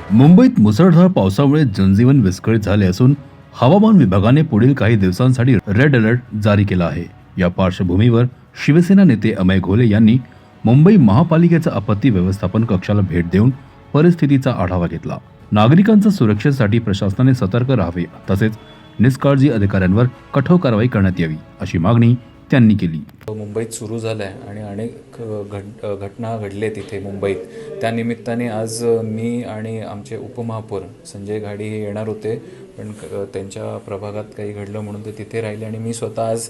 मुंबईत मुसळधार पावसामुळे जनजीवन विस्कळीत झाले असून हवामान विभागाने पुढील काही दिवसांसाठी रेड अलर्ट जारी केला आहे। या पार्श्वभूमीवर शिवसेना नेते अमय घोले यांनी मुंबई महापालिकेच्या आपत्ती व्यवस्थापन कक्षाला भेट देऊन परिस्थितीचा आढावा घेतला। नागरिकांच्या सुरक्षेसाठी प्रशासनाने सतर्क राहावे तसेच निष्काळजी अधिकाऱ्यांवर कठोर कारवाई करण्यात यावी अशी मागणी त्यांनी केली। मुंबईत सुरू झाला आहे आणि अनेक घटना घडले तिथे मुंबईत। त्या निमित्ताने आज मी आणि आमचे उपमहापौर संजय घाडी हे येणार होते, पण त्यांच्या प्रभागात काही घडलं म्हणून ते तिथे राहिले आणि मी स्वतः आज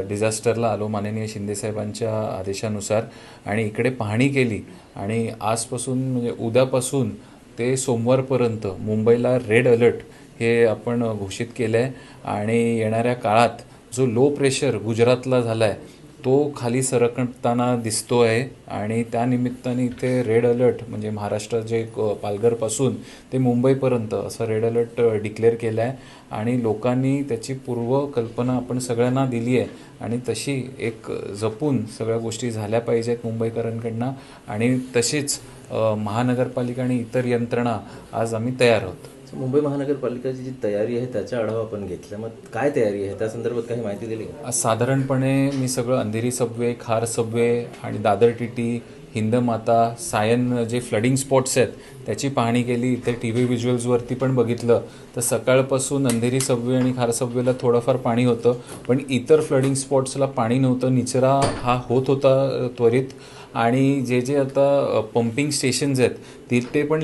डिझास्टरला आलो माननीय शिंदेसाहेबांच्या आदेशानुसार आणि इकडे पाहणी केली। आणि आजपासून म्हणजे उद्यापासून ते सोमवारपर्यंत मुंबईला रेड अलर्ट हे आपण घोषित केलं आहे आणि येणाऱ्या काळात जो लो प्रेशर गुजरातला झाला आहे तो खाली सरकताना दिसतो आहे आणि त्या निमित्ताने इथे रेड अलर्ट म्हणजे महाराष्ट्रात जे पालघरपासून ते मुंबईपर्यंत असं रेड अलर्ट डिक्लेअर केलं आहे आणि लोकांनी त्याची पूर्वकल्पना आपण सगळ्यांना दिली आहे आणि तशी एक जपून सगळ्या गोष्टी झाल्या पाहिजेत मुंबईकरांकडनं आणि तशीच महानगरपालिका आणि इतर यंत्रणा आज आम्ही तयार आहोत। मुंबई महानगरपालिकेची जी तयारी आहे त्याचा आढावा आपण घेतला, मग काय तयारी आहे त्या संदर्भात काही माहिती दिली का? साधारणपणे मी सगळं अंधेरी सबवे, खार सबवे आणि दादर टीटी, हिंदमाता, सायन जे फ्लडिंग स्पॉट्स आहेत त्याची पाहणी केली। इथे TV व्हिज्युअल्सवरती पण बघितलं तर सकाळपासून अंधेरी सबवे आणि खार सबवेला थोडंफार पाणी होतं, पण इतर फ्लडिंग स्पॉट्सला पाणी नव्हतं, निचरा हा होत होता त्वरित। आणि जे आता पंपिंग स्टेशन्स आहेत तिथे पण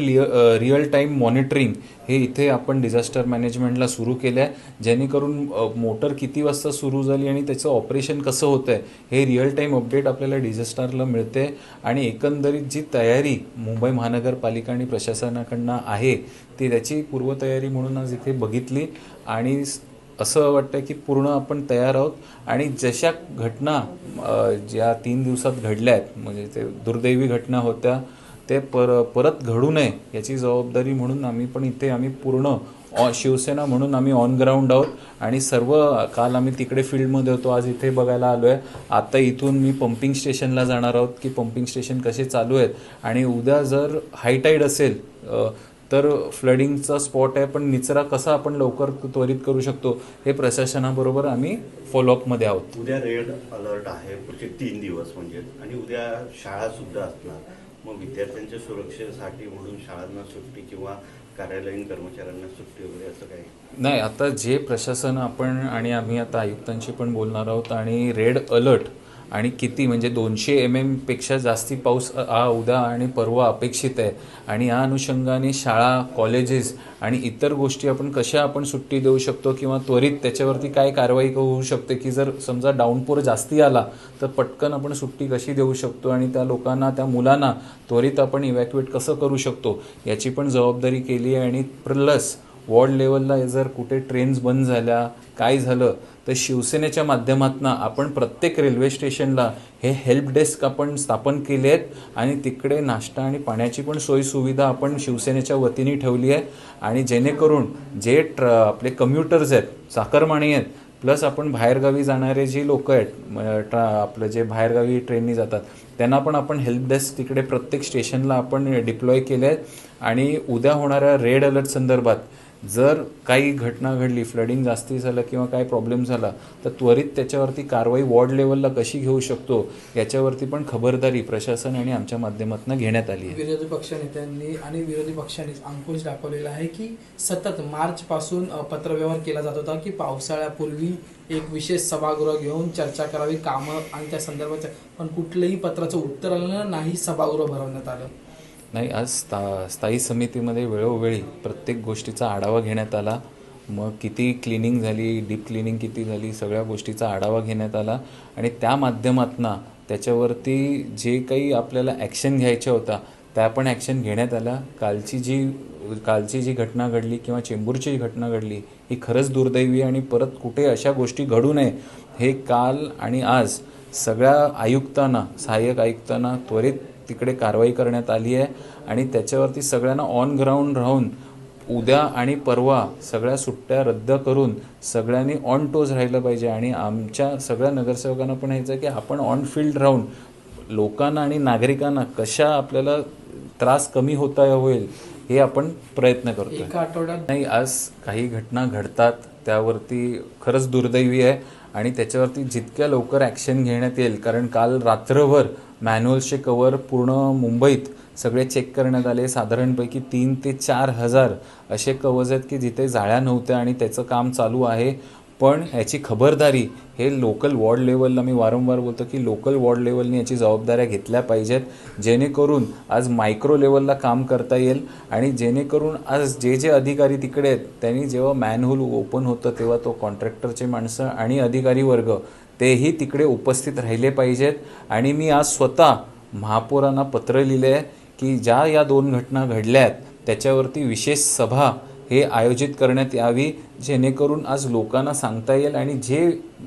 रिअल टाईम मॉनिटरिंग हे इथे आपण डिझास्टर मॅनेजमेंटला सुरू केलं आहे, जेणेकरून मोटर किती वाजता सुरू झाली आणि त्याचं ऑपरेशन कसं होतं आहे हे रिअल टाईम अपडेट आपल्याला डिझास्टरला मिळते। आणि एकंदरीत जी तयारी मुंबई महानगरपालिका आणि प्रशासनाकडनं आहे ती त्याची पूर्वतयारी म्हणून आज इथे बघितली आणि असं वाटतं की पूर्ण आपण तयार आहोत। आणि जशा घटना ज्या 3 दिवसात घडल्या आहेत म्हणजे ते दुर्दैवी घटना होत्या ते परत घडू नये याची जबाबदारी म्हणून आम्ही पूर्ण शिवसेना म्हणून आम्ही ऑन ग्राउंड आहोत आणि सर्व काल आम्ही तिकडे फील्डमध्ये होतो, आज इथे बघायला आलो आहे। आता इथून मी पंपिंग स्टेशनला जाणार आहोत की पंपिंग स्टेशन कसे चालू आहेत आणि उद्या जर हाय टाईड असेल तर फ्लडिंगचा स्पॉट आहे पण निचरा कसा आपण लवकर त्वरित करू शकतो हे प्रशासनाबरोबर आम्ही फॉलोअपमध्ये आहोत। उद्या रेड अलर्ट आहे पुढचे 3 दिवस म्हणजे आणि उद्या शाळा सुद्धा असणार, मग विद्यार्थ्यांच्या सुरक्षेसाठी म्हणून शाळांना सुट्टी किंवा कार्यालयीन कर्मचाऱ्यांना सुट्टी वगैरे असं काही नाही। आता जे प्रशासन आपण आणि आम्ही आता आयुक्तांशी पण बोलणार आहोत आणि रेड अलर्ट आणि किती म्हणजे 200 mm पेक्षा जास्ती पाऊस उद्या आणि परवा अपेक्षित आहे आणि या अनुषंगाने शाळा, कॉलेजेस आणि इतर गोष्टी आपण सुट्टी देऊ शकतो किंवा त्वरित त्याच्यावरती काय कारवाई होऊ शकते की जर समजा डाऊनपोर जास्ती आला तर पटकन आपण सुट्टी कशी देऊ शकतो आणि त्या लोकांना त्या मुलांना त्वरित आपण इव्हॅक्युएट कसं करू शकतो याची पण जबाबदारी केली आहे। आणि प्लस वॉर्ड लेवलला जर कुठे ट्रेन्स बंद झाल्या काय झालं तर शिवसेनेच्या माध्यमातून आपण प्रत्येक रेल्वे स्टेशनला हे हेल्प डेस्क आपण स्थापन केले आहेत आणि तिकडे नाश्ता आणि पाण्याची पण सोयीसुविधा आपण शिवसेनेच्या वतीने ठेवली आहे आणि जेणेकरून जे आपले कम्युटर्स आहेत, चाकरमानी आहेत, प्लस आपण बाहेरगावी जाणारे जे लोक आहेत आपलं जे बाहेरगावी ट्रेननी जातात त्यांना पण आपण हेल्प डेस्क तिकडे प्रत्येक स्टेशनला आपण डिप्लॉय केले आहेत। आणि उद्या होणाऱ्या रेड अलर्ट संदर्भात जर काही घटना घडली, फ्लडिंग जास्ती झालं किंवा काय प्रॉब्लेम झाला तर त्वरित त्याच्यावरती कारवाई वॉर्ड लेवलला कशी घेऊ शकतो याच्यावरती पण खबरदारी प्रशासन आणि आमच्या माध्यमातून घेण्यात आली आहे। विरोधी पक्षनेत्यांनी आणि विरोधी पक्षांनी अंकुश दाखवलेला आहे की सतत मार्चपासून पत्रव्यवहार केला जात होता की पावसाळ्यापूर्वी एक विशेष सभागृह घेऊन चर्चा करावी कामं आणि त्या संदर्भात, पण कुठलंही पत्राचं उत्तर आलं नाही, सभागृह भरवण्यात आलं नाही। आज स्थायी समितीमध्ये वेळोवेळी प्रत्येक गोष्टीचा आढावा घेण्यात आला, मग किती क्लिनिंग झाली, डीप क्लिनिंग किती झाली, सगळ्या गोष्टीचा आढावा घेण्यात आला आणि त्या माध्यमातून त्याच्यावरती जे काही आपल्याला ॲक्शन घ्यायच्या होत्या त्या पण ॲक्शन घेण्यात आल्या। कालची जी घटना घडली किंवा चेंबूरची जी घटना घडली ही खरंच दुर्दैवी आणि परत कुठे अशा गोष्टी घडू नये हे काल आणि आज सगळ्या आयुक्तांना, सहाय्यक आयुक्तांना त्वरित तिकडे कारवाई करण्यात आली आहे आणि त्याच्यावरती सगळ्यांना ऑन ग्राउंड राहून उद्या आणि परवा सगळ्या सुट्ट्या रद्द करून सगळ्यांनी ऑन टोज राहिलं पाहिजे। आणि आमच्या सगळ्या नगरसेवकांना पण ह्याचं की आपण ऑन फील्ड राहून लोकांना आणि नागरिकांना कशा आपल्याला त्रास कमी होईल हे आपण प्रयत्न करतो. एका आठवड्यात नाही, आज काही घटना घडतात त्यावरती खरंच दुर्दैवी आहे आणि त्याच्यावरती जितक्या लवकर ॲक्शन घेण्यात येईल, कारण काल रात्रभर मॅन्युअल्सचे कवर पूर्ण मुंबईत सगळे चेक करण्यात आले. साधारणपैकी 3,000 ते 4,000 असे कवर्स आहेत की जिथे जाळ्या नव्हत्या आणि त्याचं काम चालू आहे. पण याची खबरदारी हे लोकल वॉर्ड लेवलला, मी वारंवार बोलतो की लोकल वॉर्ड लेवलने याची जबाबदाऱ्या घेतल्या पाहिजेत, जेणेकरून आज मायक्रो लेवलला काम करता येईल आणि जेणेकरून आज जे अधिकारी तिकडे आहेत त्यांनी जेव्हा मॅनहोल ओपन होतं तेव्हा तो कॉन्ट्रॅक्टरचे माणसं आणि अधिकारी वर्ग तेही तिकडे उपस्थित राहिले पाहिजेत. आणि मी आज स्वतः महापौरांना पत्र लिहिले आहे की ज्या या 2 घटना घडल्या आहेत त्याच्यावरती विशेष सभा हे आयोजित करण्यात यावी, जेणेकरून आज लोकांना सांगता येईल आणि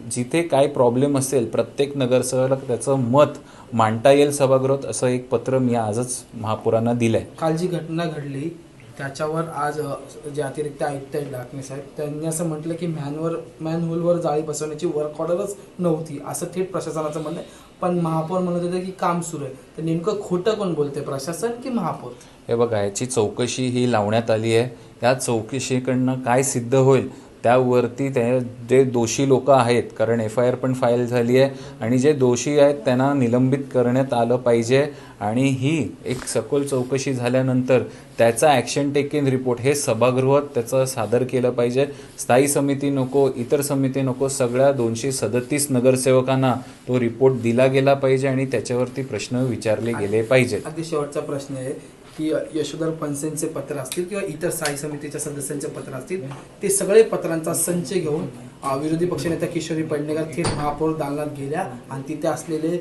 जिथे काय प्रॉब्लेम असेल प्रत्येक नगरसेवक त्याचं मत मांडता येईल सभागृहात. असं एक पत्र मी आजच महापौरांना दिलं आहे. काल जी घटना घडली त्याच्यावर आज जे अतिरिक्त आयुक्त आहेत डाकणे साहेब, त्यांनी असं म्हटलं की मॅनहोलवर जाळी बसवण्याची वर्क ऑर्डरच नव्हती, असं थेट प्रशासनाचं म्हणणं आहे. पण महापौर म्हणत होते की काम सुरू आहे. तर नेमकं खोटं कोण बोलते, प्रशासन की महापौर? हे बघा, याची चौकशी ही लावण्यात आली आहे. या चौकशीकडनं काय सिद्ध होईल त्यावरती जे दोषी लोक आहेत, कारण FIR पण फाईल झाली आहे आणि जे दोषी आहेत त्यांना निलंबित करण्यात आलं पाहिजे. आणि ही एक सखोल चौकशी झाल्यानंतर त्याचा ॲक्शन टेकिंग रिपोर्ट हे सभागृहात त्याचं सादर केलं पाहिजे. स्थायी समिती नको, इतर समिती नको, सगळ्या 237 नगरसेवकांना तो रिपोर्ट दिला गेला पाहिजे आणि त्याच्यावरती प्रश्न विचारले गेले पाहिजेत. अगदी शेवटचा प्रश्न आहे की यशोधर फणसेंचे पत्र असतील किंवा इतर स्थायी समितीच्या सदस्यांचे पत्र असतील, ते सगळे पत्रांचा संच घेऊन विरोधी पक्षनेत्या किशोरी पेडणेकर थेट महापौर दालनात गेल्या आणि तिथे असलेले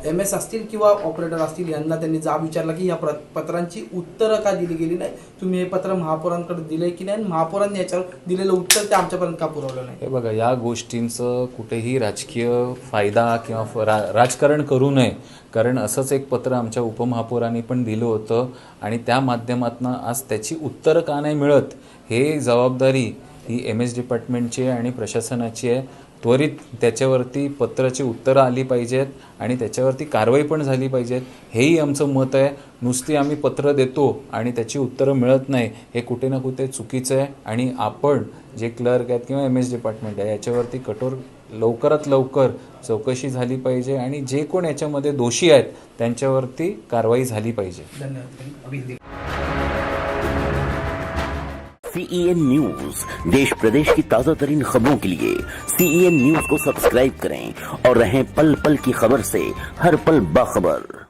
MS असतील किंवा ऑपरेटर असतील यांना त्यांनी जाब विचारला की या पत्रांची उत्तरं का दिली गेली नाही, तुम्ही हे पत्र महापौरांकडे दिले की नाही, महापौरांनी याच्यावर दिलेलं उत्तर ते आमच्यापर्यंत का पुरवलं नाही? हे बघा, या गोष्टींचं कुठेही राजकीय फायदा किंवा राजकारण करू नये, कारण असंच एक पत्र आमच्या उपमहापौरांनी पण दिलं होतं आणि त्या माध्यमातून आज त्याची उत्तरं का नाही मिळत हे जबाबदारी ही MS डिपार्टमेंटची आहे आणि प्रशासनाची आहे. त्वरित त्याच्यावरती पत्राची उत्तरं आली पाहिजेत आणि त्याच्यावरती कारवाई पण झाली पाहिजेत, हेही आमचं मत आहे. नुसती आम्ही पत्र देतो आणि त्याची उत्तरं मिळत नाही हे कुठे ना कुठे चुकीचं आहे. आणि आपण जे क्लर्क आहेत किंवा MS डिपार्टमेंट आहे याच्यावरती कठोर लवकरात लवकर चौकशी झाली पाहिजे आणि जे कोण याच्यामध्ये दोषी आहेत त्यांच्यावरती कारवाई झाली पाहिजे. धन्यवाद. CEN न्यूज, देश प्रदेश की ताजा तरीन खबरों के लिए CEN न्यूज को सब्सक्राइब करें और रहें पल पल की खबर से हर पल बाखबर.